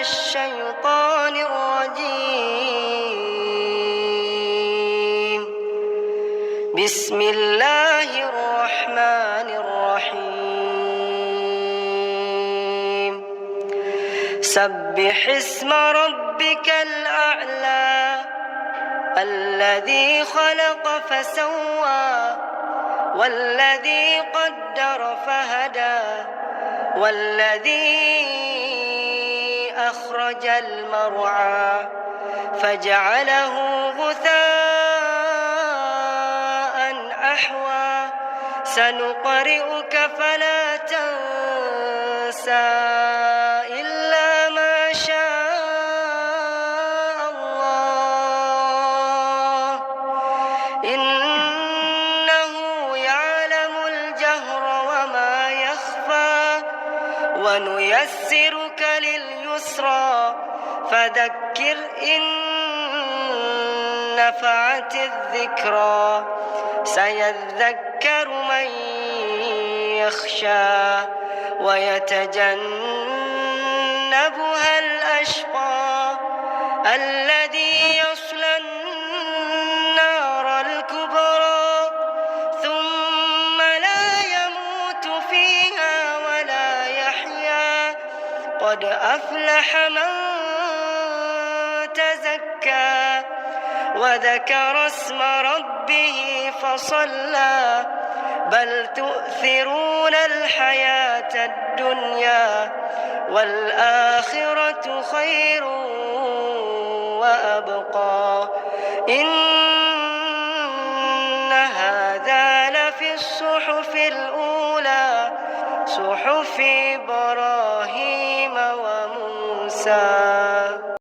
الشيطان الرجيم. بسم الله الرحمن الرحيم. سبح اسم ربك الأعلى الذي خلق فسوى والذي قدر فهدى والذي أخرج المرعى فجعله غثاء أحوى سنقرئك فلا تنسى إلا ما شاء الله إنه يعلم الجهر وما يخفى ونيسرك لليسرى فذكر إن نفعت الذكرى سيذكر من يخشى ويتجنبها الأشقى الذي يصلى النار الكبرى ثم لا يموت فيها ولا يحيا قد أفلح من تزكى وذكر اسم ربه فصلى بل تؤثرون الحياة الدنيا والآخرة خير وأبقى إن هذا لفي الصحف الأولى صحف إبراهيم وموسى.